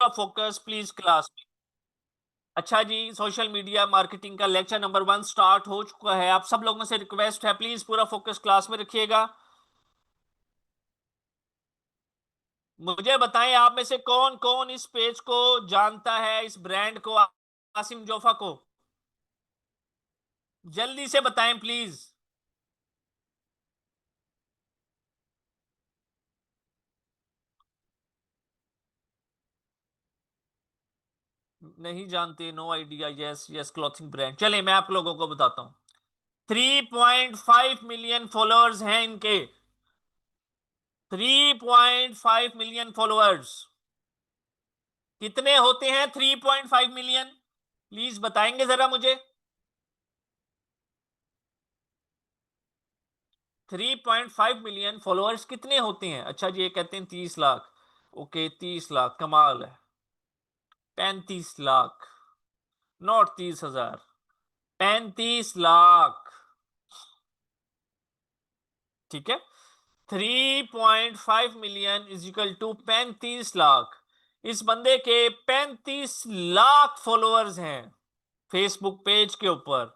पूरा focus please class में। अच्छा जी, सोशल मीडिया मार्केटिंग का लेक्चर नंबर 1 स्टार्ट हो चुका है। आप सब लोगों से रिक्वेस्ट है, प्लीज पूरा फोकस क्लास में रखिएगा। मुझे बताएं, आप में से कौन कौन इस पेज को जानता है, इस ब्रांड को, आसिम जोफा को। जल्दी से बताएं प्लीज। नहीं जानते, no idea. Yes yes, clothing brand. चलिए मैं आप लोगों को बताता हूं। 3.5 मिलियन फॉलोअर्स हैं इनके। 3.5 मिलियन फॉलोअर्स। कितने होते हैं 3.5 मिलियन? प्लीज बताएंगे जरा मुझे। 3.5 मिलियन फॉलोअर्स कितने होते हैं? अच्छा जी, ये कहते हैं 30 लाख। ओके, 30 लाख कमाल है। 35 लाख, नॉट 30,000। 35 लाख। ठीक है। 3.5 million is equal to 35 lakh. इस बंदे के 35 लाख फॉलोअर्स हैं फेसबुक पेज के ऊपर।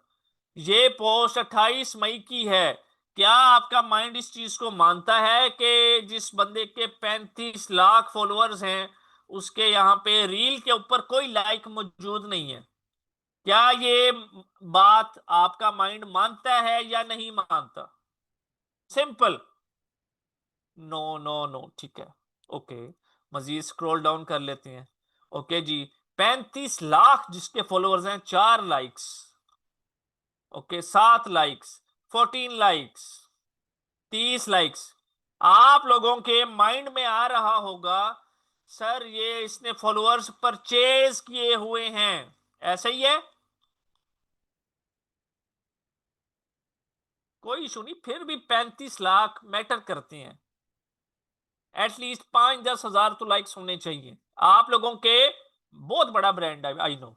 ये पोस्ट 28 मई की है। क्या आपका माइंड इस चीज को मानता है कि जिस बंदे के 35 लाख फॉलोअर्स हैं उसके यहाँ पे रील के ऊपर कोई लाइक मौजूद नहीं है? क्या ये बात आपका माइंड मानता है या नहीं मानता? सिंपल। नो नो नो, ठीक है। ओके, मजीद स्क्रॉल डाउन कर लेते हैं। ओके जी, 35 लाख जिसके फॉलोअर्स हैं, 4 likes. Okay, 7 likes, 14 likes, 30 likes. आप लोगों के माइंड में आ रहा होगा, सर ये इसने फॉलोअर्स परचेज किए हुए हैं, ऐसा ही है। कोई इशू नहीं, फिर भी 35 लाख मैटर करते हैं। एटलीस्ट 5-10 हजार तो लाइक्स होने चाहिए। आप लोगों के बहुत बड़ा ब्रांड है, आई नो।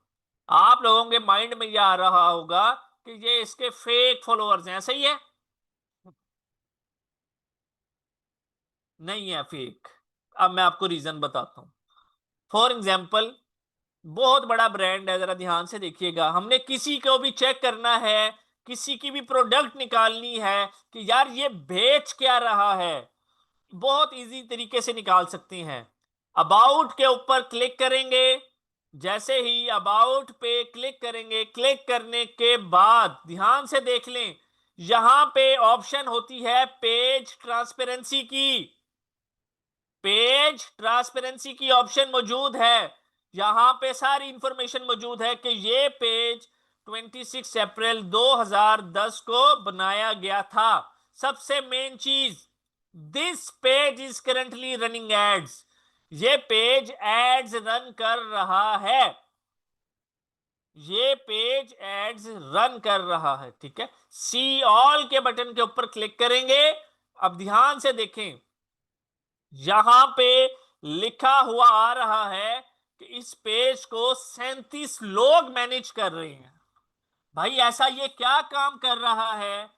आप लोगों के माइंड में यह आ रहा होगा कि ये इसके फेक फॉलोअर्स हैं, ऐसा ही है। नहीं है फेक। अब मैं आपको रीजन बताता हूं। फॉर एग्जाम्पल, बहुत बड़ा ब्रांड है, जरा ध्यान से देखिएगा। हमने किसी को भी चेक करना है, किसी की भी प्रोडक्ट निकालनी है कि यार ये बेच क्या रहा है, बहुत इजी तरीके से निकाल सकते हैं। अबाउट के ऊपर क्लिक करेंगे। जैसे ही अबाउट पे क्लिक करेंगे, क्लिक करने के बाद ध्यान से देख लें, यहां पे ऑप्शन होती है पेज ट्रांसपेरेंसी की। पेज ट्रांसपेरेंसी की ऑप्शन मौजूद है। यहां पे सारी इंफॉर्मेशन मौजूद है कि ये पेज 26 अप्रैल 2010 को बनाया गया था। सबसे मेन चीज, this page is currently running ads. ये पेज एड्स रन कर रहा है। ये पेज एड्स रन कर रहा है, ठीक है। सी ऑल के बटन के ऊपर क्लिक करेंगे। अब ध्यान से देखें, यहां पे लिखा हुआ आ रहा है कि इस पेज को 37 लोग मैनेज कर रहे हैं। भाई ऐसा ये क्या काम कर रहा है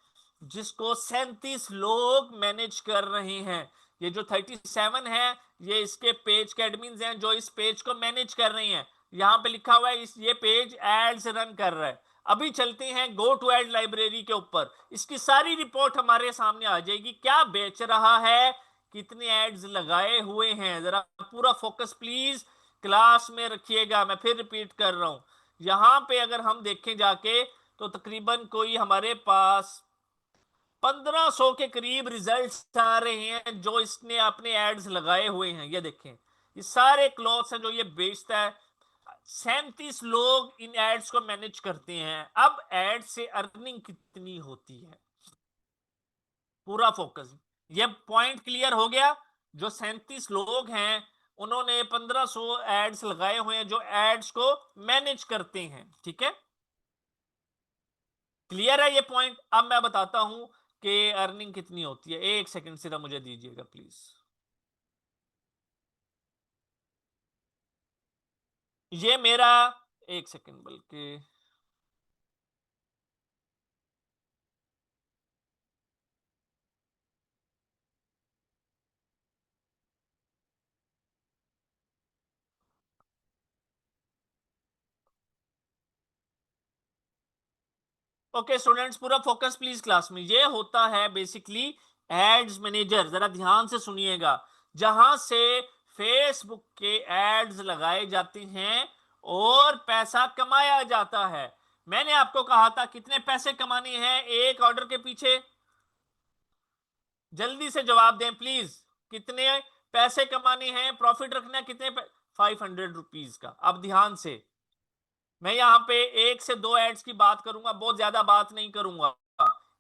जिसको 37 लोग मैनेज कर रहे हैं? ये जो 37 है, ये इसके पेज के एडमिन हैं जो इस पेज को मैनेज कर रहे हैं। यहां पे लिखा हुआ है इस ये पेज एड्स रन कर रहा है। अभी चलते हैं गो टू एड लाइब्रेरी के ऊपर। इसकी सारी रिपोर्ट हमारे सामने आ जाएगी, क्या बेच रहा है, कितने एड्स लगाए हुए हैं। जरा पूरा फोकस प्लीज क्लास में रखिएगा। मैं फिर रिपीट कर रहा हूं, यहां पे अगर हम देखें जाके तो तकरीबन कोई हमारे पास 1500 के करीब रिजल्ट्स आ रहे हैं जो इसने अपने एड्स लगाए हुए हैं। ये देखें, ये सारे क्लॉथ्स हैं जो ये बेचता है। 37 लोग इन एड्स को मैनेज करते हैं। अब एड से अर्निंग कितनी होती है, पूरा फोकस। ये पॉइंट क्लियर हो गया। जो 37 लोग हैं उन्होंने 1500 एड्स लगाए हुए हैं जो एड्स को मैनेज करते हैं, ठीक है। क्लियर है ये पॉइंट? अब मैं बताता हूं कि अर्निंग कितनी होती है। एक सेकंड सिर्फ मुझे दीजिएगा प्लीज। ये मेरा, एक सेकंड बल्कि, ओके स्टूडेंट्स, पूरा फोकस प्लीज क्लास में। ये होता है बेसिकली एड्स मैनेजर। जरा ध्यान से सुनिएगा, जहां से फेसबुक के एड्स लगाए जाते हैं और पैसा कमाया जाता है। मैंने आपको कहा था कितने पैसे कमाने हैं एक ऑर्डर के पीछे, जल्दी से जवाब दें प्लीज। कितने पैसे कमाने हैं, प्रॉफिट रखना है कितने 500 रुपीज का। अब ध्यान से, मैं यहां पे एक से दो एड्स की बात करूंगा, बहुत ज्यादा बात नहीं करूंगा।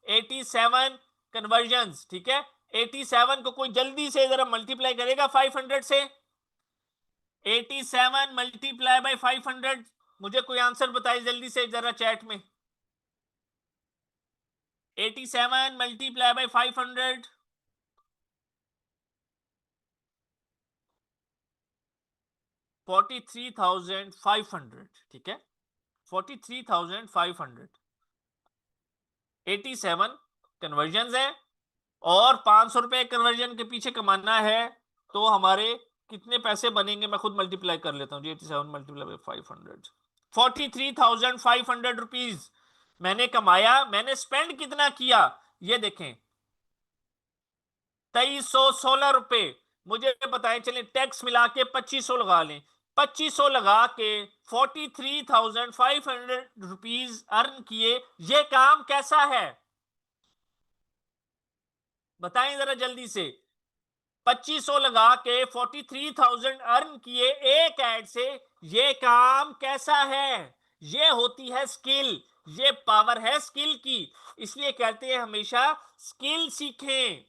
87 कन्वर्जन्स, ठीक है। 87 को कोई जल्दी से जरा मल्टीप्लाई करेगा 500 से। 87 मल्टीप्लाई बाय 500, मुझे कोई आंसर बताइए जल्दी से जरा चैट में। 87 मल्टीप्लाई बाय 500, 43,500, ठीक है। 43,500, 87 कन्वर्जन है और 500 रुपए कन्वर्जन के पीछे कमाना है, तो हमारे कितने पैसे बनेंगे, मैं खुद मल्टीप्लाई कर लेता हूँ। 87 मल्टीप्लाई बाई 500, 43,500 रुपीज मैंने कमाया। मैंने स्पेंड कितना किया ये देखें, 2316 रुपए। मुझे बताएं, चलिए टैक्स मिला के 2500 लगा लें। 2500 लगा के 43,500 रुपीज अर्न किए। ये काम कैसा है बताएं जरा जल्दी से। 2500 लगा के 43,000 अर्न किए एक ऐड से। ये काम कैसा है? ये होती है स्किल, ये पावर है स्किल की। इसलिए कहते हैं हमेशा स्किल सीखें।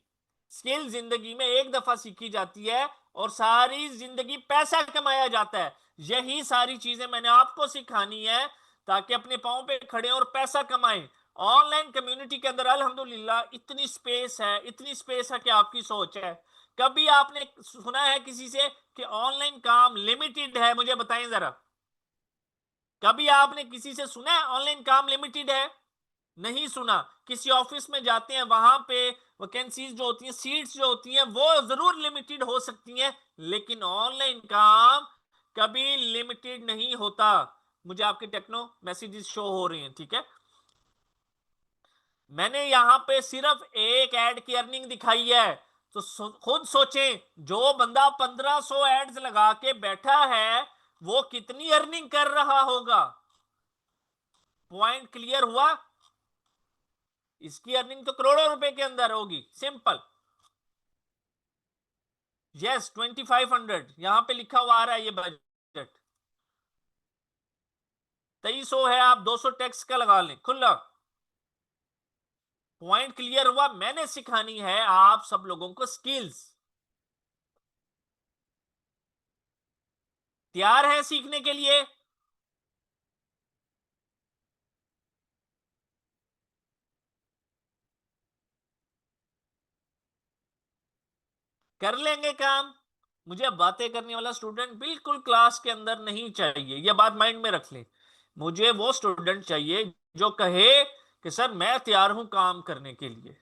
स्किल जिंदगी में एक दफा सीखी जाती है और सारी जिंदगी पैसा कमाया जाता है। यही सारी चीजें मैंने आपको सिखानी है ताकि अपने पांव पे खड़े और पैसा कमाएं। ऑनलाइन कम्युनिटी के अंदर अल्हम्दुलिल्लाह इतनी स्पेस है, इतनी स्पेस है कि आपकी सोच है। कभी आपने सुना है किसी से कि ऑनलाइन काम लिमिटेड है? मुझे बताएं जरा, कभी आपने किसी से सुना है ऑनलाइन काम लिमिटेड है? नहीं सुना। किसी ऑफिस में जाते हैं, वहां पे वैकेंसीज जो होती हैं, सीट्स जो होती हैं, वो जरूर लिमिटेड हो सकती हैं, लेकिन ऑनलाइन काम कभी लिमिटेड नहीं होता। मुझे आपके टेक्नो मैसेजेस शो हो रहे हैं, ठीक है। मैंने यहां पे सिर्फ एक ऐड की अर्निंग दिखाई है, तो खुद सोचें, जो बंदा 1500 एड्स लगा के बैठा है वो कितनी अर्निंग कर रहा होगा। पॉइंट क्लियर हुआ? इसकी अर्निंग तो करोड़ों रुपए के अंदर होगी, सिंपल। यस 2500 यहां पे लिखा हुआ आ रहा है ये बजट। 2300 है, आप 200 टैक्स का लगा लें खुला। पॉइंट क्लियर हुआ? मैंने सिखानी है आप सब लोगों को स्किल्स। तैयार है सीखने के लिए? कर लेंगे काम। मुझे बातें करने वाला स्टूडेंट बिल्कुल क्लास के अंदर नहीं चाहिए, यह बात माइंड में रख लें। मुझे वो स्टूडेंट चाहिए जो कहे कि सर मैं तैयार हूं काम करने के लिए,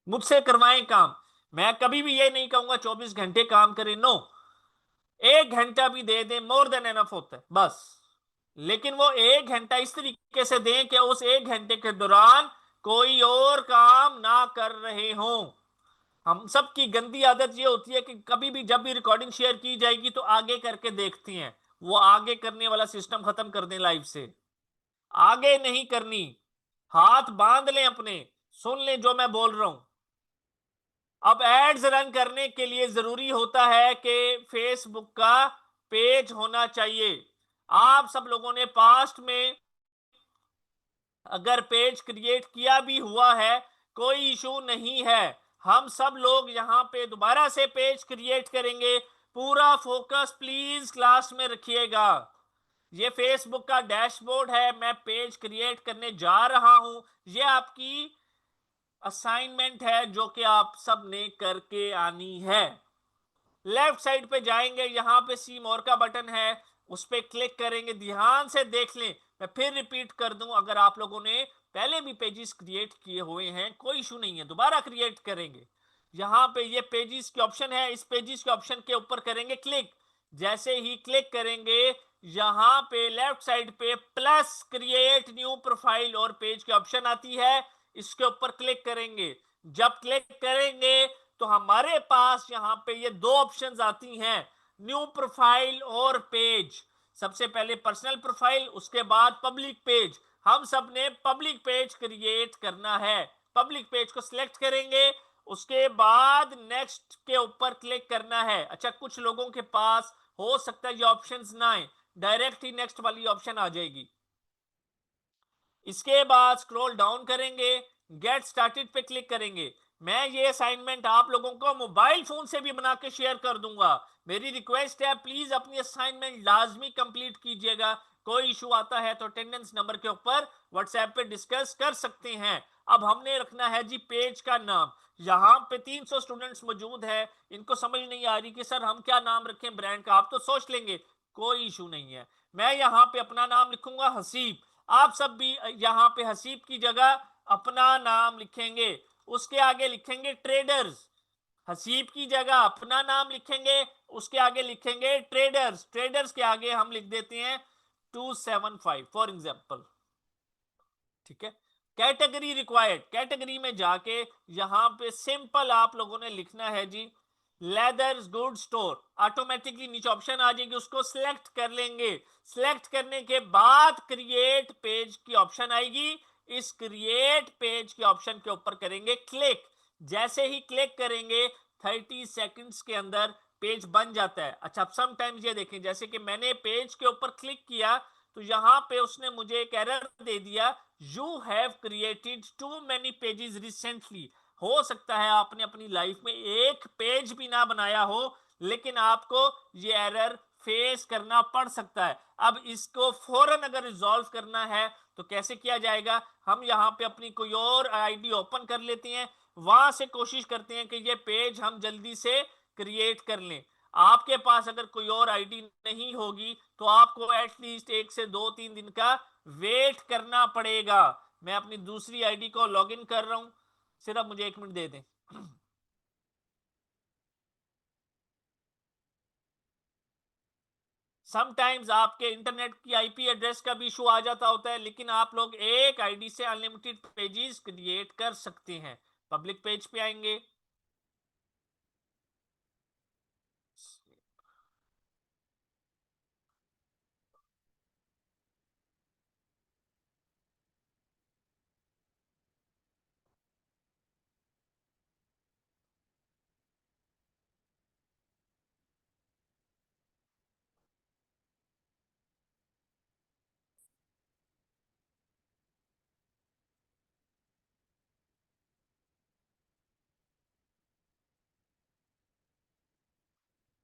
मुझसे करवाएं काम। मैं कभी भी ये नहीं कहूंगा 24 घंटे काम करें, नो। 1 घंटा भी दे दें मोर देन एनफ होता है बस। लेकिन वो 1 घंटा इस तरीके से दें कि उस 1 घंटे के दौरान कोई और काम ना कर रहे हों। हम सब की गंदी आदत ये होती है कि कभी भी जब भी रिकॉर्डिंग शेयर की जाएगी तो आगे करके देखती हैं। वो आगे करने वाला सिस्टम खत्म कर दें लाइव से, आगे नहीं करनी। हाथ बांध लें अपने, सुन लें जो मैं बोल रहा हूं। अब एड्स रन करने के लिए जरूरी होता है कि फेसबुक का पेज होना चाहिए। आप सब लोगों ने पास्ट में अगर पेज क्रिएट किया भी हुआ है, कोई इशू नहीं है। हम सब लोग यहां पे दोबारा से पेज क्रिएट करेंगे। पूरा फोकस प्लीज क्लास में रखिएगा। ये फेसबुक का डैशबोर्ड है, मैं पेज क्रिएट करने जा रहा हूं। ये आपकी असाइनमेंट है जो कि आप सब ने करके आनी है। लेफ्ट साइड पे जाएंगे, यहां पे सी मोर का बटन है, उस पर क्लिक करेंगे। ध्यान से देख लें, मैं फिर रिपीट कर दूं, अगर आप लोगों ने पहले भी पेजेस क्रिएट किए हुए हैं कोई इशू नहीं है, दोबारा क्रिएट करेंगे। यहां पे ये पेजेस के ऑप्शन है, इस पेजेस के ऑप्शन के ऊपर करेंगे क्लिक। जैसे ही क्लिक करेंगे यहां पे लेफ्ट साइड पे प्लस क्रिएट न्यू प्रोफाइल और पेज की ऑप्शन आती है, इसके ऊपर क्लिक करेंगे। जब क्लिक करेंगे तो हमारे पास यहां पे ये दो ऑप्शंस आती हैं, न्यू प्रोफाइल और पेज। सबसे पहले पर्सनल प्रोफाइल, उसके बाद पब्लिक पेज। हम सब ने पब्लिक पेज क्रिएट करना है। पब्लिक पेज को सिलेक्ट करेंगे, उसके बाद नेक्स्ट के ऊपर क्लिक करना है। अच्छा, कुछ लोगों के पास हो सकता है ये ऑप्शंस ना आए, डायरेक्ट ही नेक्स्ट वाली ऑप्शन आ जाएगी। इसके बाद स्क्रॉल डाउन करेंगे, गेट स्टार्टेड पे क्लिक करेंगे। मैं ये असाइनमेंट आप लोगों को मोबाइल फोन से भी बना के शेयर कर दूंगा। मेरी रिक्वेस्ट है, प्लीज अपनी असाइनमेंट लाजमी कंप्लीट कीजिएगा। कोई इशू आता है तो अटेंडेंस नंबर के ऊपर व्हाट्सएप पे डिस्कस कर सकते हैं। अब हमने रखना है जी पेज का नाम। यहाँ पे 300 स्टूडेंट्स मौजूद है, इनको समझ नहीं आ रही कि सर हम क्या नाम रखें ब्रांड का। आप तो सोच लेंगे, कोई इशू नहीं है। मैं यहाँ पे अपना नाम लिखूंगा हसीब। आप सब भी यहां पे हसीब की जगह अपना नाम लिखेंगे, उसके आगे लिखेंगे ट्रेडर्स। हसीब की जगह अपना नाम लिखेंगे, उसके आगे लिखेंगे ट्रेडर्स। ट्रेडर्स के आगे हम लिख देते हैं 275 फॉर एग्जांपल। ठीक है। कैटेगरी रिक्वायर्ड, कैटेगरी में जाके यहां पे सिंपल आप लोगों ने लिखना है जी लेदर्स गुड स्टोर। ऑटोमेटिकली नीचे ऑप्शन आ जाएगी, उसको सिलेक्ट कर लेंगे। सिलेक्ट करने के बाद क्रिएट पेज की ऑप्शन आएगी, इस क्रिएट पेज के ऑप्शन के ऊपर करेंगे क्लिक। जैसे ही क्लिक करेंगे 30 सेकंड्स के अंदर पेज बन जाता है। अच्छा, समटाइम्स ये देखें, जैसे कि मैंने पेज के ऊपर क्लिक किया तो यहां पे उसने मुझे एक एरर दे दिया, you have created too many pages recently. हो सकता है आपने अपनी लाइफ में एक पेज भी ना बनाया हो, लेकिन आपको ये एरर फेस करना पड़ सकता है। अब इसको फौरन अगर रिजॉल्व करना है तो कैसे किया जाएगा, हम यहाँ पे अपनी कोई और आईडी ओपन कर लेते हैं, वहां से कोशिश करते हैं कि ये पेज हम जल्दी से क्रिएट कर लें। आपके पास अगर कोई और आईडी नहीं होगी तो आपको एटलीस्ट 1 से 2-3 दिन का वेट करना पड़ेगा। मैं अपनी दूसरी आईडी को लॉगिन कर रहा हूं, सिर्फ मुझे 1 मिनट दे दें। समटाइम्स आपके इंटरनेट की आईपी एड्रेस का भी इशू आ जाता होता है, लेकिन आप लोग एक आईडी से अनलिमिटेड पेजेस क्रिएट कर सकते हैं। पब्लिक पेज पे आएंगे,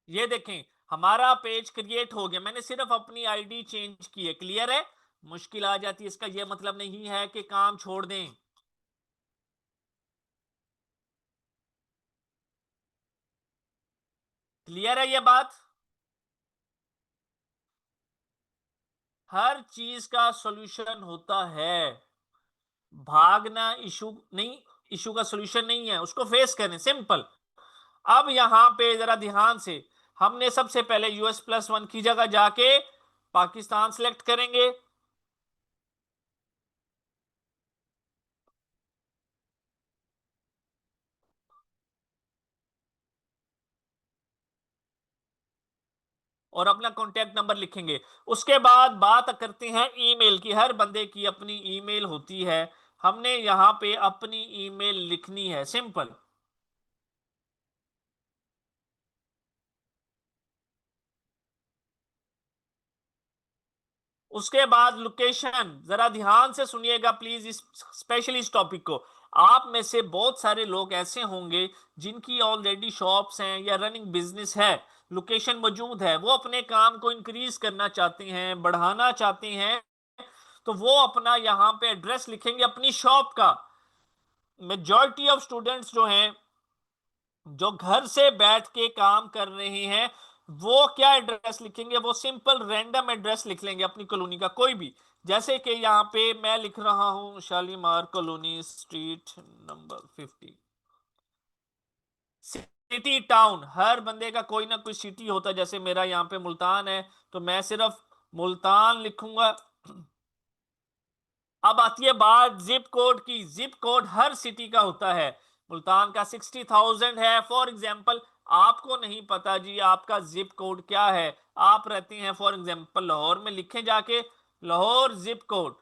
ये देखें हमारा पेज क्रिएट हो गया। मैंने सिर्फ अपनी आईडी चेंज की है। क्लियर है? मुश्किल आ जाती है, इसका यह मतलब नहीं है कि काम छोड़ दें। क्लियर है ये बात? हर चीज का सॉल्यूशन होता है, भागना इशू नहीं, इशू का सॉल्यूशन नहीं है, उसको फेस करें, सिंपल। अब यहां पे जरा ध्यान से, हमने सबसे पहले US+1 की जगह जाके पाकिस्तान सिलेक्ट करेंगे। और अपना कॉन्टेक्ट नंबर लिखेंगे। उसके बाद बात करते हैं ईमेल की। हर बंदे की अपनी ईमेल होती है, हमने यहां पे अपनी ईमेल लिखनी है, सिंपल। उसके बाद लोकेशन, जरा ध्यान से सुनिएगा प्लीज इस स्पेशली इस टॉपिक को। आप में से बहुत सारे लोग ऐसे होंगे जिनकी ऑलरेडी शॉप्स हैं या रनिंग बिजनेस है, लोकेशन मौजूद है, वो अपने काम को इंक्रीज करना चाहते हैं, बढ़ाना चाहते हैं, तो वो अपना यहाँ पे एड्रेस लिखेंगे अपनी शॉप का। मेजॉरिटी ऑफ स्टूडेंट्स जो हैं, जो घर से बैठ के काम कर रहे हैं, वो क्या एड्रेस लिखेंगे, वो सिंपल रैंडम एड्रेस लिख लेंगे अपनी कॉलोनी का कोई भी। जैसे कि यहाँ पे मैं लिख रहा हूं Shalimar colony street number 50। City town, हर बंदे का कोई ना कोई सिटी होता है, जैसे मेरा यहाँ पे मुल्तान है तो मैं सिर्फ मुल्तान लिखूंगा। अब आती है बात जिप कोड की। जिप कोड हर सिटी का होता है। मुल्तान का 60,000 है फॉर एग्जांपल। आपको नहीं पता जी आपका जिप कोड क्या है, आप रहते हैं फॉर एग्जांपल लाहौर में, लिखें जाके लाहौर जिप कोड,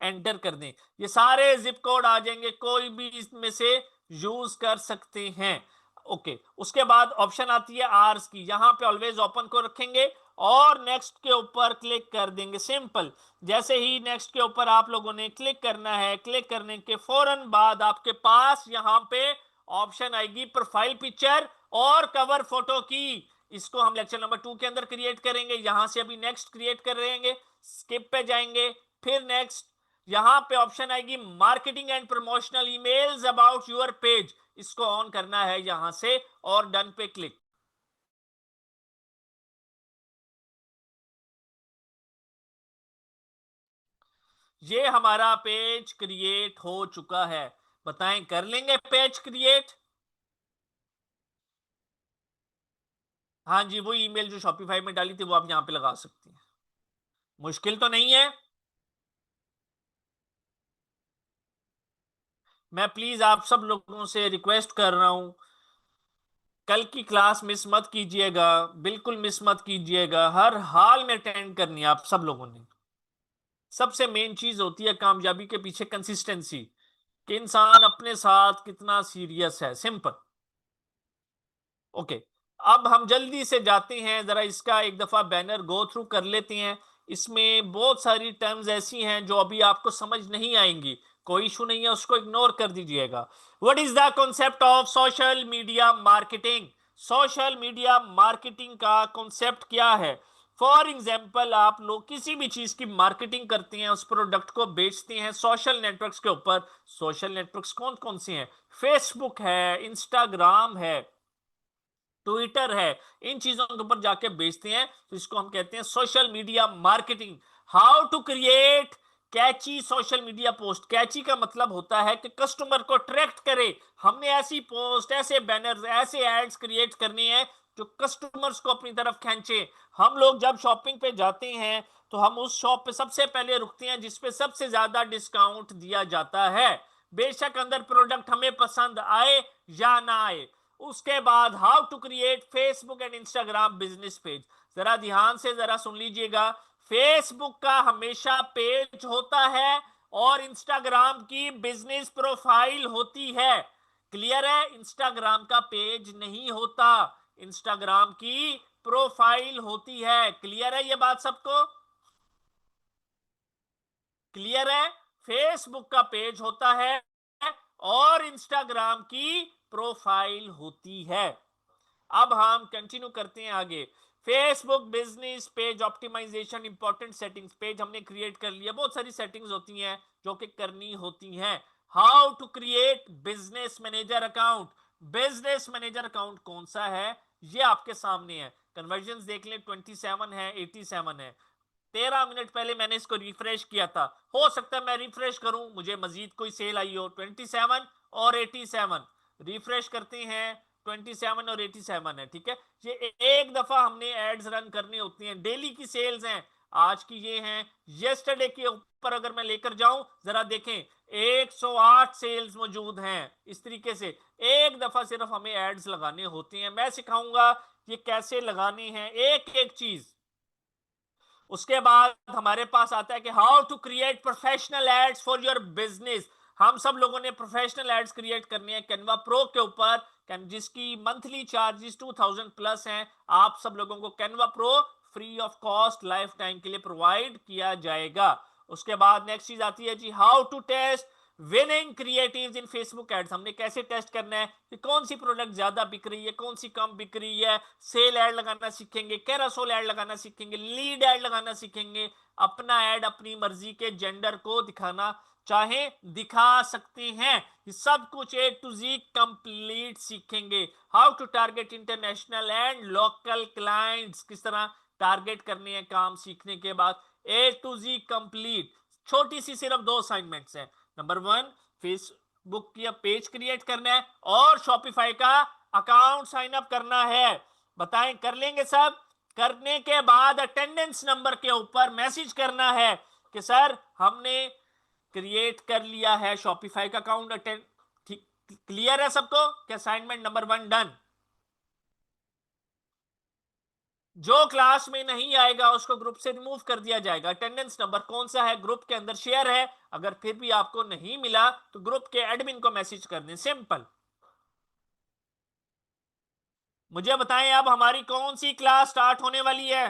एंटर कर दें, ये सारे जिप कोड आ जाएंगे, कोई भी इसमें से यूज कर सकते हैं। ओके, उसके बाद ऑप्शन आती है आर्स की, यहां पे ऑलवेज ओपन को रखेंगे और नेक्स्ट के ऊपर क्लिक कर देंगे, सिंपल। जैसे ही नेक्स्ट के ऊपर आप लोगों ने क्लिक करना है, क्लिक करने के फौरन बाद आपके पास यहां पे ऑप्शन आएगी प्रोफाइल पिक्चर और कवर फोटो की। इसको हम लेक्चर नंबर 2 के अंदर क्रिएट करेंगे। यहां से अभी नेक्स्ट क्रिएट कर रहेंगे, स्किप पे जाएंगे, फिर नेक्स्ट, यहां पे ऑप्शन आएगी marketing and promotional emails about your page, इसको ऑन करना है यहां से और डन पे क्लिक। ये हमारा पेज क्रिएट हो चुका है। बताएं कर लेंगे पेज क्रिएट? हाँ जी, वो ईमेल जो शॉपिफाई में डाली थी वो आप यहां पे लगा सकती हैं। मुश्किल तो नहीं है। मैं प्लीज आप सब लोगों से रिक्वेस्ट कर रहा हूं, कल की क्लास मिस मत कीजिएगा, बिल्कुल मिस मत कीजिएगा, हर हाल में अटेंड करनी है आप सब लोगों ने। सबसे मेन चीज होती है कामयाबी के पीछे कंसिस्टेंसी, कि इंसान अपने साथ कितना सीरियस है, सिंपल। ओके, अब हम जल्दी से जाते हैं, जरा इसका एक दफा बैनर गो थ्रू कर लेते हैं। इसमें बहुत सारी टर्म्स ऐसी हैं जो अभी आपको समझ नहीं आएंगी, कोई इशू नहीं है, उसको इग्नोर कर दीजिएगा। What is the concept of social media marketing? Social media marketing का कॉन्सेप्ट क्या है? फॉर एग्जाम्पल आप लोग किसी भी चीज की मार्केटिंग करते हैं, उस प्रोडक्ट को बेचते हैं सोशल नेटवर्क्स के ऊपर। सोशल नेटवर्क्स कौन कौन से हैं? फेसबुक है, इंस्टाग्राम है, ट्विटर है, इन चीजों के ऊपर जाके बेचते हैं, तो इसको हम कहते हैं social media marketing. How to create catchy social media post? Catchy का मतलब होता है कि कस्टमर को अट्रैक्ट करे। हमने ऐसी पोस्ट, ऐसे बैनर्स, ऐसे एड्स क्रिएट करनी है जो कस्टमर्स को अपनी तरफ खींचे। हम लोग जब शॉपिंग पे जाते हैं तो हम उस शॉप पे सबसे पहले रुकते हैं जिसपे सबसे ज्यादा डिस्काउंट दिया जाता है, बेशक अंदर प्रोडक्ट हमें पसंद आए या ना आए। उसके बाद how to create Facebook and Instagram business page. जरा ध्यान से जरा सुन लीजिएगा, फेसबुक का हमेशा पेज होता है और इंस्टाग्राम की बिजनेस प्रोफाइल होती है। क्लियर है? इंस्टाग्राम का पेज नहीं होता, इंस्टाग्राम की प्रोफाइल होती है। क्लियर है ये बात सबको? क्लियर है? फेसबुक का पेज होता है और इंस्टाग्राम की प्रोफाइल होती है। अब हम कंटिन्यू करते हैं आगे। Facebook business page optimization, important settings. Page हमने क्रिएट कर लिया, बहुत सारी सेटिंग्स होती हैं जो कि करनी होती हैं। How to create business manager account. Business manager account कौन सा है? ये आपके सामने है। कन्वर्जन देख लें, 27 है, 87 है। 13 मिनट पहले मैंने इसको रिफ्रेश किया था, हो सकता है मैं रिफ्रेश करूं मुझे मजीद कोई सेल आई हो। 27 और 87 रिफ्रेश करते हैं, 27 और 87 है, ठीक है। ये एक दफा हमने एड्स रन करनी होती हैं, डेली की सेल्स हैं, आज की ये हैं। यस्टरडे के ऊपर अगर मैं लेकर जाऊं, जरा देखें 108 सेल्स मौजूद हैं। इस तरीके से एक दफा सिर्फ हमें एड्स लगाने होते हैं। मैं सिखाऊंगा ये कैसे लगाने हैं एक एक चीज। उसके बाद हमारे पास आता है कि how to create professional ads for your business. हम सब लोगों ने प्रोफेशनल एड्स क्रिएट करनी है कैनवा प्रो के ऊपर, जिसकी मंथली चार्जेस 2000 प्लस हैं। आप सब लोगों को Canva pro free of cost life time के लिए प्रोवाइड किया जाएगा। उसके बाद नेक्स्ट चीज आती है जी, how to test winning creatives in Facebook ads. हमने कैसे टेस्ट करना है कि कौन सी प्रोडक्ट ज्यादा बिक रही है, कौन सी कम बिक रही है। सेल ऐड लगाना सीखेंगे, कैरासोल ऐड लगाना सीखेंगे, लीड ऐड लगाना सीखेंगे, अपना ऐड अपनी मर्जी के जेंडर को दिखाना चाहे दिखा सकते हैं। ये सब कुछ ए टू जी कंप्लीट सीखेंगे। How to target international and local clients, किस तरह टारगेट करने हैं काम सीखने के बाद, ए टू जी कंप्लीट। छोटी सी सिर्फ 2 असाइनमेंट्स हैं। नंबर 1, फेसबुक की पेज क्रिएट करना है और शॉपिफाई का अकाउंट साइन अप करना है। बताएं, कर लेंगे सब? करने के बाद अटेंडेंस नंबर के ऊपर मैसेज करना है कि सर हमने क्रिएट कर लिया है शॉपिफाई का अकाउंट। अटेंड, ठीक, क्लियर है सबको कि असाइनमेंट नंबर 1 डन? जो क्लास में नहीं आएगा उसको ग्रुप से रिमूव कर दिया जाएगा। अटेंडेंस नंबर कौन सा है, ग्रुप के अंदर शेयर है। अगर फिर भी आपको नहीं मिला तो ग्रुप के एडमिन को मैसेज कर दें, सिंपल। मुझे बताएं अब हमारी कौन सी क्लास स्टार्ट होने वाली है?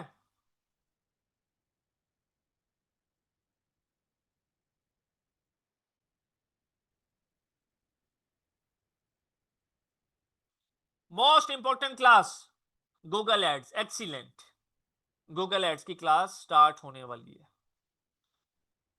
Most important class Google ads. Excellent, Google ads की क्लास स्टार्ट होने वाली है।